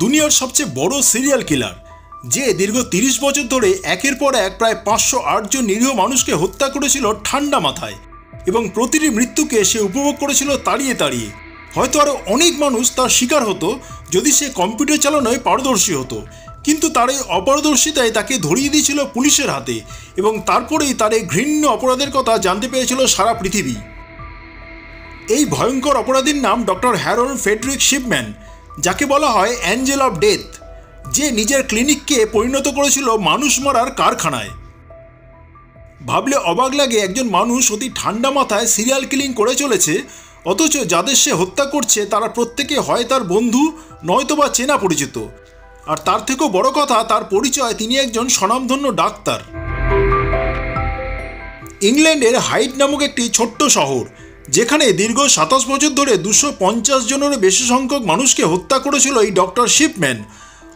দুনিয়ার সবচেয়ে বড় সিরিয়াল কিলার, যে দীর্ঘ ৩০ বছর ধরে একের পর এক প্রায় ৫০৮ জন নিরীহ মানুষকে হত্যা করেছিল ঠান্ডা মাথায়, এবং প্রতিটি মৃত্যুকে সে উপভোগ করেছিল তাড়িয়ে তাড়িয়ে। হয়তো আরও অনেক মানুষ তার শিকার হতো যদি সে কম্পিউটার চালানোয় পারদর্শী হতো, কিন্তু তার এই অপারদর্শিতায় তাকে ধরিয়ে দিয়েছিল পুলিশের হাতে, এবং তারপরেই তার এই ঘৃণ্য অপরাধের কথা জানতে পেরেছিল সারা পৃথিবী। এই ভয়ঙ্কর অপরাধীর নাম ডক্টর হ্যারল্ড ফ্রেডরিক শিপম্যান, যাকে বলা হয় অ্যাঞ্জেল অফ ডেথ, যে নিজের ক্লিনিককে পরিণত করেছিল মানুষ মারার কারখানায়। ভাবলে অবাক লাগে, একজন মানুষ অতি ঠান্ডা মাথায় সিরিয়াল কিলিং করে চলেছে, অথচ যাদের সে হত্যা করছে তারা প্রত্যেকে হয় তার বন্ধু, নয়তোবা চেনা পরিচিত। আর তার থেকেও বড় কথা, তার পরিচয় তিনি একজন স্বনামধন্য ডাক্তার। ইংল্যান্ডের হাইড নামক একটি ছোট্ট শহর, যেখানে দীর্ঘ ২৭ বছর ধরে ২৫০ জনেরও বেশি সংখ্যক মানুষকে হত্যা করেছিল এই ডক্টর শিপম্যান।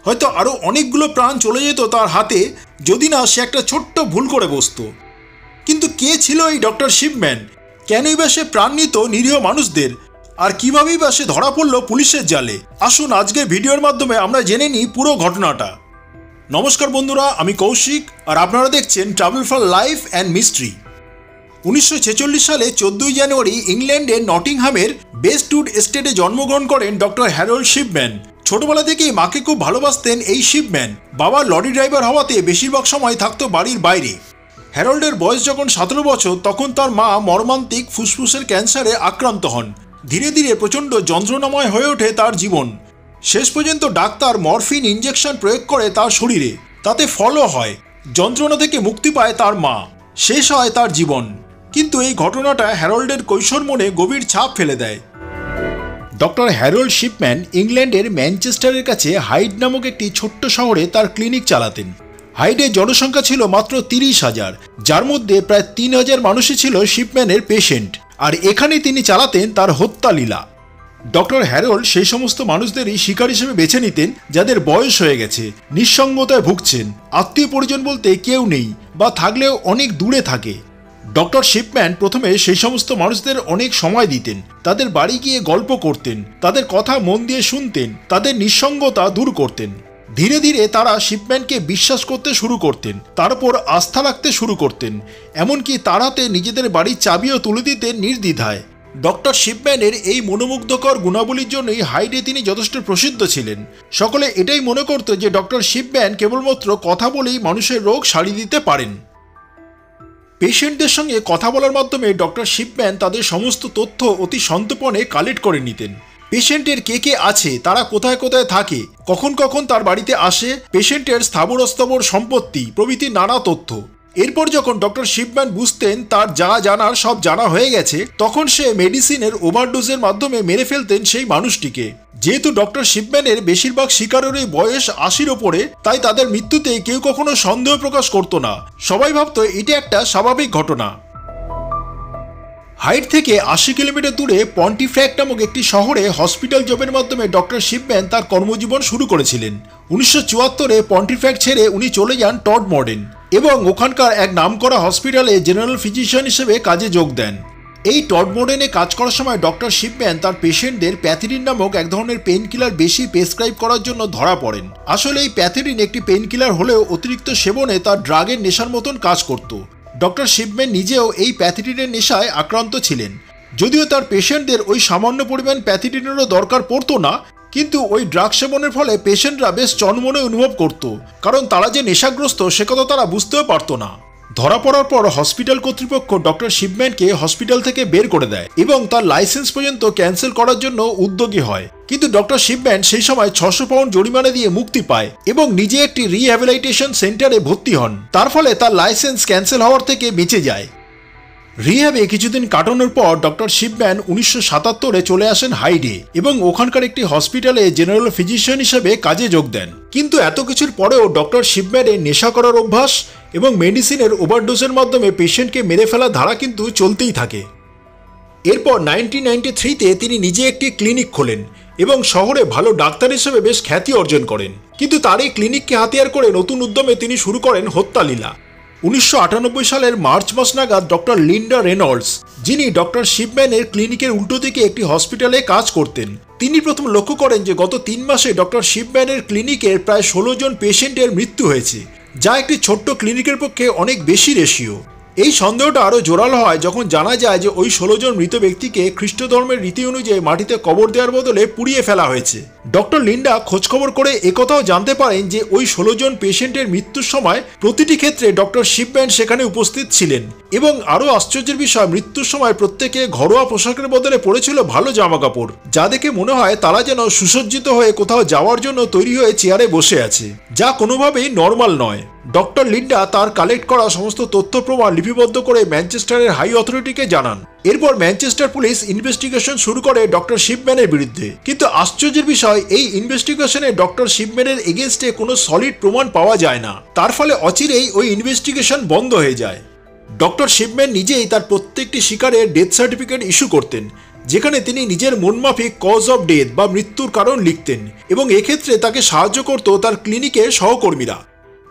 হয়তো আরও অনেকগুলো প্রাণ চলে যেত তার হাতে, যদি না সে একটা ছোট্ট ভুল করে বসত। কিন্তু কে ছিল এই ডক্টর শিপম্যান? কেনই বা সে প্রাণ নিত নিরীহ মানুষদের? আর কীভাবেই বা সে ধরা পড়ল পুলিশের জালে? আসুন আজকের ভিডিওর মাধ্যমে আমরা জেনে নিই পুরো ঘটনাটা। নমস্কার বন্ধুরা, আমি কৌশিক, আর আপনারা দেখছেন travel for life and mystery. ১৯৪৬ সালে ১৪ই জানুয়ারি ইংল্যান্ডের নটিংহামের বেস্টউড এস্টেটে জন্মগ্রহণ করেন ডক্টর হ্যারল্ড শিপম্যান। ছোটবেলা থেকেই মাকে খুব ভালোবাসতেন এই শিপম্যান। বাবা লরি ড্রাইভার হওয়াতে বেশিরভাগ সময় থাকতো বাড়ির বাইরে। হ্যারল্ডের বয়স যখন ১৭ বছর, তখন তার মা মর্মান্তিক ফুসফুসের ক্যান্সারে আক্রান্ত হন। ধীরে ধীরে প্রচণ্ড যন্ত্রণাময় হয়ে ওঠে তার জীবন। শেষ পর্যন্ত ডাক্তার মরফিন ইঞ্জেকশন প্রয়োগ করে তার শরীরে, তাতে ফলও হয়। যন্ত্রণা থেকে মুক্তি পায় তার মা, শেষ হয় তার জীবন। কিন্তু এই ঘটনাটা হ্যারল্ডের কৈশোর মনে গভীর ছাপ ফেলে দেয়। ডক্টর হ্যারল্ড শিপম্যান ইংল্যান্ডের ম্যানচেস্টারের কাছে হাইড নামক একটি ছোট্ট শহরে তার ক্লিনিক চালাতেন। হাইডের জনসংখ্যা ছিল মাত্র ৩০,০০০, যার মধ্যে প্রায় ৩,০০০ মানুষই ছিল শিপম্যানের পেশেন্ট। আর এখানে তিনি চালাতেন তার হত্যা লীলা। ডক্টর হ্যারল্ড সেই সমস্ত মানুষদেরই শিকার হিসেবে বেছে নিতেন যাদের বয়স হয়ে গেছে, নিঃসঙ্গতায় ভুগছেন, আত্মীয় পরিজন বলতে কেউ নেই, বা থাকলেও অনেক দূরে থাকে। ডক্টর শিপম্যান প্রথমে সেই সমস্ত মানুষদের অনেক সময় দিতেন, তাদের বাড়ি গিয়ে গল্প করতেন, তাদের কথা মন দিয়ে শুনতেন, তাদের নিঃসঙ্গতা দূর করতেন। ধীরে ধীরে তারা শিপম্যানকে বিশ্বাস করতে শুরু করতেন, তার উপর আস্থা রাখতে শুরু করতেন, এমনকি তার হাতে নিজেদের বাড়ির চাবিও তুলে দিতেন নির্দ্বিধায়। ডক্টর শিপম্যানের এই মনোমুগ্ধকর গুণাবলীর জন্যই হাইডে তিনি যথেষ্ট প্রসিদ্ধ ছিলেন। সকলে এটাই মনে করত যে ডক্টর শিপম্যান কেবলমাত্র কথা বলেই মানুষের রোগ সারিয়ে দিতে পারেন। পেশেন্টদের সঙ্গে কথা বলার মাধ্যমে ডক্টর শিপম্যান তাদের সমস্ত তথ্য অতি সন্তর্পণে কালেক্ট করে নিতেন। পেশেন্টের কে কে আছে, তারা কোথায় কোথায় থাকে, কখন কখন তার বাড়িতে আসে, পেশেন্টের স্থাবর অস্থাবর সম্পত্তি প্রভৃতি নানা তথ্য। এরপর যখন ডক্টর শিপম্যান বুঝতেন তার যা জানার সব জানা হয়ে গেছে, তখন সে মেডিসিনের ওভারডোজের মাধ্যমে মেরে ফেলতেন সেই মানুষটিকে। যেহেতু ডক্টর শিপম্যানের বেশিরভাগ শিকারেরই বয়স ৮০-র ওপরে, তাই তাদের মৃত্যুতে কেউ কখনো সন্দেহ প্রকাশ করতো না। সবাই ভাবত এটা একটা স্বাভাবিক ঘটনা। হাইড থেকে ৮০ কিলোমিটার দূরে পন্টিফ্র্যাক্ট নামক একটি শহরে হসপিটাল জবের মাধ্যমে ডক্টর শিপম্যান তার কর্মজীবন শুরু করেছিলেন। ১৯৭৪-এ পন্টিফ্র্যাক্ট ছেড়ে উনি চলে যান টডমডেন এবং ওখানকার এক নামকরা হসপিটালে জেনারেল ফিজিশিয়ান হিসেবে কাজে যোগ দেন। এই টডমডেনে কাজ করার সময় ডক্টর শিপম্যান তার পেশেন্টদের প্যাথিডিন নামক এক ধরনের পেন কিলার বেশি প্রেসক্রাইব করার জন্য ধরা পড়েন। আসলে এই প্যাথিডিন একটি পেন কিলার হলেও অতিরিক্ত সেবনে তার ড্রাগের নেশার মতন কাজ করত। ডক্টর শিপম্যান নিজেও এই প্যাথিডিনের নেশায় আক্রান্ত ছিলেন। যদিও তার পেশেন্টদের ওই সামান্য পরিমাণ প্যাথিডিনেরও দরকার পড়তো না, কিন্তু ওই ড্রাগ সেবনের ফলে পেশেন্টরা বেশ চনমনে অনুভব করত, কারণ তারা যে নেশাগ্রস্ত সে কথা তারা বুঝতেও পারতো না। ধরা পড়ার পর হসপিটাল কর্তৃপক্ষ ডক্টর শিপম্যানকে হসপিটাল থেকে বের করে দেয় এবং তার লাইসেন্স পর্যন্ত ক্যান্সেল করার জন্য উদ্যোগী হয়। কিন্তু ডক্টর শিপম্যান সেই সময় ৬০০ পাউন্ড জরিমানা দিয়ে মুক্তি পায় এবং নিজে একটি রিহ্যাবিলিটেশন সেন্টারে ভর্তি হন। তার ফলে তার লাইসেন্স ক্যান্সেল হওয়ার থেকে বেঁচে যায়। রিহ্যাবে কিছুদিন কাটানোর পর ডক্টর শিপম্যান ১৯৭৭-এ চলে আসেন হাইডে এবং ওখানকার একটি হসপিটালে জেনারেল ফিজিশিয়ান হিসেবে কাজে যোগ দেন। কিন্তু এত কিছুর পরেও ডক্টর শিপম্যানের নেশা করার অভ্যাস এবং মেডিসিনের ওভারডোজের মাধ্যমে পেশেন্টকে মেরে ফেলার ধারা কিন্তু চলতেই থাকে। এরপর ১৯৯৩-তে তিনি নিজে একটি ক্লিনিক খোলেন এবং শহরে ভালো ডাক্তার হিসেবে বেশ খ্যাতি অর্জন করেন। কিন্তু তার এই ক্লিনিককে হাতিয়ার করে নতুন উদ্যমে তিনি শুরু করেন হত্যা লীলা। 1998 সালের মার্চ মাস নাগাদ ডক্টর লিন্ডা রেনল্ডস, যিনি ডক্টর শিপম্যানের ক্লিনিকের উল্টো দিকে একটি হসপিটালে কাজ করতেন, তিনি প্রথম লক্ষ্য করেন যে গত 3 মাসে ডক্টর শিপম্যানের ক্লিনিকের প্রায় 16 জন পেশেন্টের মৃত্যু হয়েছে, যা একটি ছোট্ট ক্লিনিকের পক্ষে অনেক বেশি রেশিও। এই সন্দেহটা আরও জোরালো হয় যখন জানা যায় যে ওই 16 জন মৃত ব্যক্তিকে খ্রিস্ট ধর্মের রীতি অনুযায়ী মাটিতে কবর দেওয়ার বদলে পুড়িয়ে ফেলা হয়েছে। ডক্টর লিন্ডা খোঁজখবর করে একথাও জানতে পারেন যে ওই 16 জন পেশেন্টের মৃত্যুর সময় প্রতিটি ক্ষেত্রে ডক্টর শিপম্যান সেখানে উপস্থিত ছিলেন, এবং আরও আশ্চর্যের বিষয়, মৃত্যুর সময় প্রত্যেকে ঘরোয়া পোশাকের বদলে পরেছিল ভালো জামা কাপড়, যা দেখে মনে হয় তারা যেন সুসজ্জিত হয়ে কোথাও যাওয়ার জন্য তৈরি হয়ে চেয়ারে বসে আছে, যা কোনোভাবেই নর্মাল নয়। ডক্টর লিন্ডা তার কালেক্ট করা সমস্ত তথ্য প্রমাণ লিপিবদ্ধ করে ম্যানচেস্টারের হাই অথরিটিকে জানান। এরপর ম্যানচেস্টার পুলিশ ইনভেস্টিগেশন শুরু করে ডক্টর শিপম্যানের বিরুদ্ধে, কিন্তু আশ্চর্যের বিষয়, এই ইনভেস্টিগেশনে ডক্টর শিপম্যানের এগেনস্টে কোনো সলিড প্রমাণ পাওয়া যায় না। তার ফলে অচিরেই ওই ইনভেস্টিগেশন বন্ধ হয়ে যায়। ডক্টর শিপম্যান নিজেই তার প্রত্যেকটি শিকারের ডেথ সার্টিফিকেট ইস্যু করতেন, যেখানে তিনি নিজের মনমাফিক কজ অফ ডেথ বা মৃত্যুর কারণ লিখতেন, এবং এক্ষেত্রে তাকে সাহায্য করত তার ক্লিনিকের সহকর্মীরা।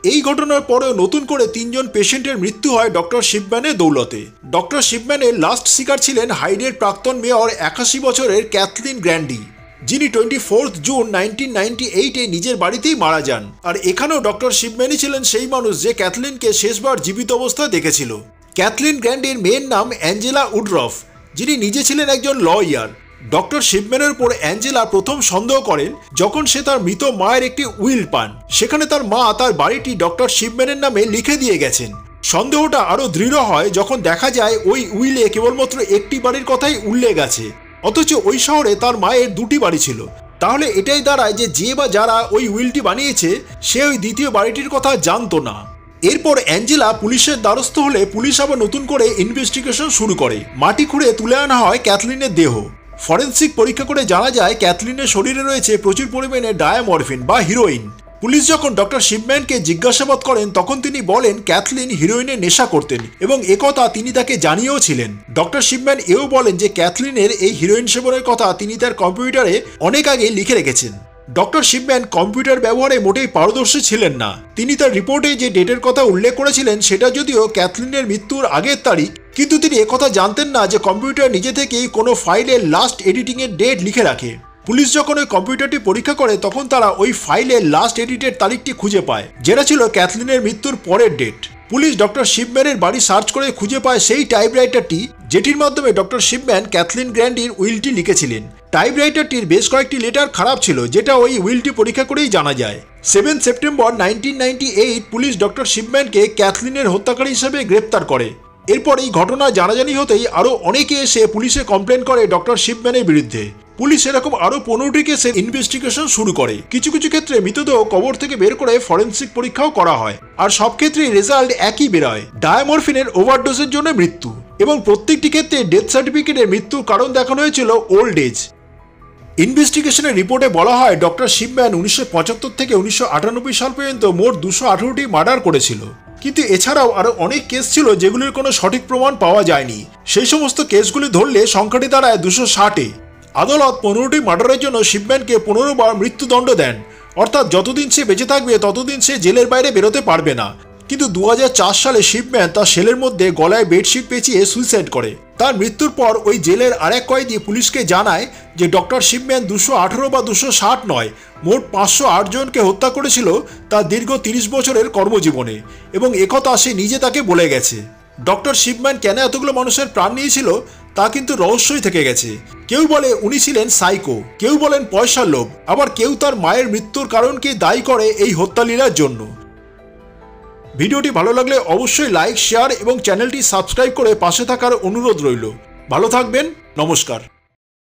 এই ঘটনার পরেও নতুন করে 3 জন পেশেন্টের মৃত্যু হয় ডক্টর শিপম্যানের দৌলতে। ডক্টর শিপম্যানের লাস্ট শিকার ছিলেন হাইডের প্রাক্তন মেয়র 81 বছরের ক্যাথলিন গ্র্যান্ডি, যিনি 24 জুন 1998-এ নিজের বাড়িতেই মারা যান। আর এখানেও ডক্টর শিপম্যানই ছিলেন সেই মানুষ যে ক্যাথলিনকে শেষবার জীবিত অবস্থায় দেখেছিল। ক্যাথলিন গ্র্যান্ডির মেয়ের নাম অ্যাঞ্জেলা উডরফ, যিনি নিজে ছিলেন একজন লয়ার। ডক্টর শিপম্যানের উপর অ্যাঞ্জেলা প্রথম সন্দেহ করেন যখন সে তার মৃত মায়ের একটি উইল পান, সেখানে তার মা তার বাড়িটি ডক্টর শিপম্যানের নামে লিখে দিয়ে গেছেন। সন্দেহটা আরও দৃঢ় হয় যখন দেখা যায় ওই উইলে কেবলমাত্র একটি বাড়ির কথাই উল্লেখ আছে, অথচ ওই শহরে তার মায়ের 2টি বাড়ি ছিল। তাহলে এটাই দাঁড়ায় যে বা যারা ওই উইলটি বানিয়েছে সে ওই দ্বিতীয় বাড়িটির কথা জানতো না। এরপর অ্যাঞ্জেলা পুলিশের দ্বারস্থ হলে পুলিশ আবার নতুন করে ইনভেস্টিগেশন শুরু করে। মাটি খুঁড়ে তুলে আনা হয় ক্যাথলিনের দেহ। ফরেন্সিক পরীক্ষা করে জানা যায় ক্যাথলিনের শরীরে রয়েছে প্রচুর পরিমাণে ডায়ামরফিন বা হিরোইন। পুলিশ যখন ডক্টর শিপম্যানকে জিজ্ঞাসাবাদ করেন তখন তিনি বলেন ক্যাথলিন হিরোইনের নেশা করতেন, এবং একথা তিনি তাকে জানিয়েও ছিলেন। ডক্টর শিপম্যান এও বলেন যে ক্যাথলিনের এই হিরোইন সেবনের কথা তিনি তার কম্পিউটারে অনেক আগেই লিখে রেখেছেন। ডক্টর শিপম্যান কম্পিউটার ব্যবহারে মোটেই পারদর্শী ছিলেন না। তিনি তার রিপোর্টে যে ডেটের কথা উল্লেখ করেছিলেন সেটা যদিও ক্যাথলিনের মৃত্যুর আগের তারিখ, কিন্তু তিনি একথা জানতেন না যে কম্পিউটার নিজে থেকেই কোনো ফাইলের লাস্ট এডিটিংয়ের ডেট লিখে রাখে। পুলিশ যখন ওই কম্পিউটারটি পরীক্ষা করে তখন তারা ওই ফাইলের লাস্ট এডিটের তারিখটি খুঁজে পায়, যেটা ছিল ক্যাথলিনের মৃত্যুর পরের ডেট। পুলিশ ডক্টর শিপম্যানের বাড়ি সার্চ করে খুঁজে পায় সেই টাইপরাইটারটি যেটির মাধ্যমে ডক্টর শিপম্যান ক্যাথলিন গ্র্যান্ডির উইলটি লিখেছিলেন। টাইপরাইটারটির বেশ কয়েকটি লেটার খারাপ ছিল, যেটা ওই উইলটি পরীক্ষা করেই জানা যায়। 7 সেপ্টেম্বর 1998 পুলিশ ডক্টর শিপম্যানকে ক্যাথলিনের হত্যাকারী হিসেবে গ্রেপ্তার করে। এরপর এই ঘটনা জানাজানি হতেই আরও অনেকে এসে পুলিশে কমপ্লেন করে ডক্টর শিপম্যানের বিরুদ্ধে। পুলিশ এরকম আরও 15টি কেসের ইনভেস্টিগেশন শুরু করে। কিছু কিছু ক্ষেত্রে মৃতদেহ কবর থেকে বের করে ফরেন্সিক পরীক্ষাও করা হয়, আর সব ক্ষেত্রেই রেজাল্ট একই বেরোয়, ডায়ামরফিনের ওভারডোজের জন্য মৃত্যু। এবং প্রত্যেকটি ক্ষেত্রে ডেথ সার্টিফিকেটের মৃত্যুর কারণ দেখানো হয়েছিল ওল্ড এজ। ইনভেস্টিগেশনের রিপোর্টে বলা হয় ডক্টর শিপম্যান 1975 থেকে 1998 সাল পর্যন্ত মোট 218টি মার্ডার করেছিল, কিন্তু এছাড়াও আরও অনেক কেস ছিল যেগুলির কোনো সঠিক প্রমাণ পাওয়া যায়নি। সেই সমস্ত কেসগুলি ধরলে সংখ্যাটি দাঁড়ায় 260-এ। আদালত 15টি মার্ডারের জন্য শিপম্যানকে 15 বার মৃত্যুদণ্ড দেন, অর্থাৎ যতদিন সে বেঁচে থাকবে ততদিন সে জেলের বাইরে বেরোতে পারবে না। কিন্তু 2004 সালে শিপম্যান তার সেলের মধ্যে গলায় বেডশিট পেঁচিয়ে সুইসাইড করে। তার মৃত্যুর পর ওই জেলের আরেক কয়েদি পুলিশকে জানায় যে ডক্টর শিপম্যান 218 বা 260 নয়, মোট 508 জনকে হত্যা করেছিল তার দীর্ঘ 30 বছরের কর্মজীবনে, এবং একথা সে নিজে তাকে বলে গেছে। ডক্টর শিপম্যান কেন এতগুলো মানুষের প্রাণ নিয়েছিল তা কিন্তু রহস্যই থেকে গেছে। কেউ বলে উনি ছিলেন সাইকো, কেউ বলেন পয়সার লোভ, আবার কেউ তার মায়ের মৃত্যুর কারণকে দায়ী করে এই হত্যালীলার জন্য। ভিডিওটি ভালো লাগলে অবশ্যই লাইক, শেয়ার এবং চ্যানেলটি সাবস্ক্রাইব করে পাশে থাকার অনুরোধ রইল। ভালো থাকবেন, নমস্কার।